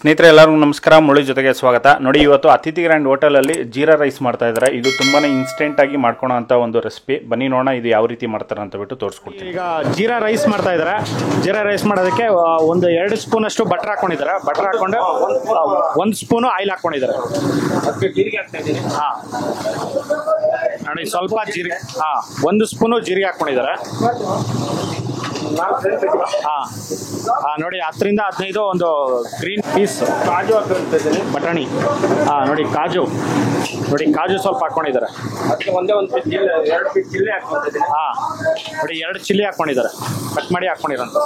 ಸ್ನೇಹಿತರೆ ಎಲ್ಲರಿಗೂ ನಮಸ್ಕಾರ. ಮುಳಿ ಜೊತೆಗೆ ಸ್ವಾಗತ. ನೋಡಿ, ಇವತ್ತು ಅತಿಥಿ ಗ್ರ್ಯಾಂಡ್ ಹೋಟೆಲಲ್ಲಿ ಜೀರಾ ರೈಸ್ ಮಾಡ್ತಾ ಇದ್ದಾರೆ. ಇದು ತುಂಬಾನೇ ಇನ್ಸ್ಟೆಂಟ್ ಆಗಿ ಮಾಡ್ಕೊಳೋ ಅಂತ ಒಂದು ರೆಸಿಪಿ. ಬನ್ನಿ ನೋಡೋಣ ಇದು ಯಾವ ರೀತಿ ಮಾಡ್ತಾರೆ ಅಂತ ಬಿಟ್ಟು ತೋರಿಸ್ಕೊಡ್ತೀನಿ. ಈಗ ಜೀರಾ ರೈಸ್ ಮಾಡ್ತಾ ಇದ್ದಾರೆ. ಜೀರಾ ರೈಸ್ ಮಾಡೋದಕ್ಕೆ ಒಂದು 2 ಸ್ಪೂನ್ ಅಷ್ಟು ಬಟರ್ ಹಾಕೊಂಡಿದ್ದಾರೆ. ಬಟರ್ ಹಾಕೊಂಡು 1 ಸ್ಪೂನು ಆಯಿಲ್ ಹಾಕೊಂಡಿದ್ದಾರೆ. ಜೀರಿಗೆ ಹಾಕ್ತಾ ಇದ್ದೀನಿ. ನೋಡಿ, ಸ್ವಲ್ಪ ಜೀರಿಗೆ 1 ಸ್ಪೂನು ಜೀರಿಗೆ ಹಾಕೊಂಡಿದ್ದಾರೆ. ನೋಡಿ, 10 ರಿಂದ 15 ಒಂದು ಗ್ರೀನ್ ಪೀಸ್ ಕಾಜು ಹಾಕ್ತಾ ಇದ್ದೀನಿ. ಬಟಾಣಿ. ನೋಡಿ, ಕಾಜು ಸ್ವಲ್ಪ ಹಾಕೊಂಡಿದ್ದಾರೆ. ಅದಕ್ಕೆ ಒಂದೇ ಒಂದು ಪೀಸ್ 2 ಪೀಸ್ ಚಿಲ್ಲಿ ಹಾಕ್ತಾ ಇದ್ದೀನಿ. ನೋಡಿ, 2 ಚಿಲ್ಲಿ ಹಾಕೊಂಡಿದ್ದಾರೆ, ಕಟ್ ಮಾಡಿ ಹಾಕೊಂಡಿರೋಂಥ.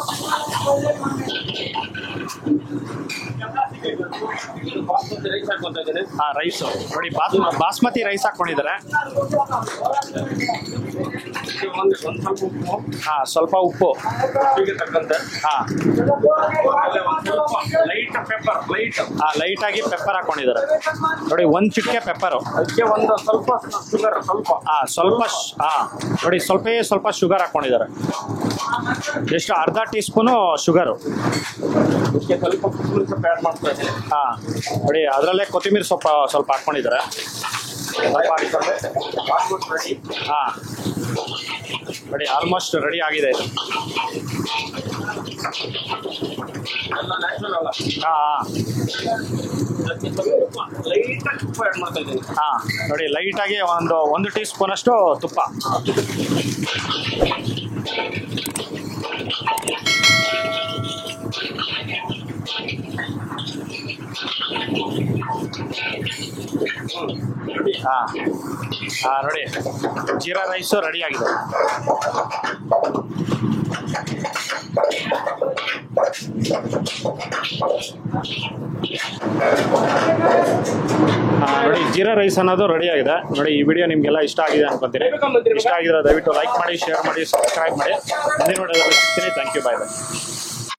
ಬಾಸ್ಮತಿ ರೈಸ್ ಹಾಕ್ತಾ ಇದ್ದೀನಿ. ರೈಸ್ ನೋಡಿ, ಬಾಸ್ಮತಿ ರೈಸ್ ಹಾಕೊಂಡಿದ್ದಾರೆ. ಸ್ವಲ್ಪ ಉಪ್ಪು ತಕ್ಕಂತೆ. ಲೈಟ್ ಪೆಪ್ಪರ್, ಲೈಟ್ ಆಗಿ ಪೆಪ್ಪರ್ ಹಾಕೊಂಡಿದ್ದಾರೆ. ನೋಡಿ, 1 ಚಿಟಿಕೆ ಪೆಪ್ಪರು. ಅದಕ್ಕೆ ಒಂದು ಸ್ವಲ್ಪ ಶುಗರ್, ನೋಡಿ, ಸ್ವಲ್ಪ ಶುಗರ್ ಹಾಕೊಂಡಿದ್ದಾರೆ. ಎಷ್ಟು? ಅರ್ಧ ಟೀ ಸ್ಪೂನು ಶುಗರು. ಅದಕ್ಕೆ ಸ್ವಲ್ಪ ಆ್ಯಡ್ ಮಾಡ್ತಾ ಇದ್ದೀನಿ. ನೋಡಿ, ಅದರಲ್ಲೇ ಕೊತ್ತಂಬರಿ ಸ್ವಲ್ಪ ಹಾಕೊಂಡಿದ್ದಾರೆ. ನೋಡಿ, ಆಲ್ಮೋಸ್ಟ್ ರೆಡಿ ಆಗಿದೆ ಇದು. ನೋಡಿ, ಲೈಟ್ ಆಗಿ ಒಂದು ಟೀ ಸ್ಪೂನ್ ಅಷ್ಟು ತುಪ್ಪ. ನೋಡಿ, ಜೀರಾ ರೈಸು ರೆಡಿ ಆಗಿದೆ. ನೋಡಿ, ಜೀರಾ ರೈಸ್ ಅನ್ನೋದು ರೆಡಿ ಆಗಿದೆ. ನೋಡಿ, ಈ ವಿಡಿಯೋ ನಿಮಗೆಲ್ಲ ಇಷ್ಟ ಆಗಿದೆ ಅನ್ಕೊಂತೀನಿ. ಇಷ್ಟ ಆಗಿದ್ರೆ ದಯವಿಟ್ಟು ಲೈಕ್ ಮಾಡಿ, ಶೇರ್ ಮಾಡಿ, ಸಬ್ಸ್ಕ್ರೈಬ್ ಮಾಡಿ. ಮುಂದಿನ ವಿಡಿಯೋದಲ್ಲಿ ಸಿಗ್ತೀನಿ. Thank you. Bye bye.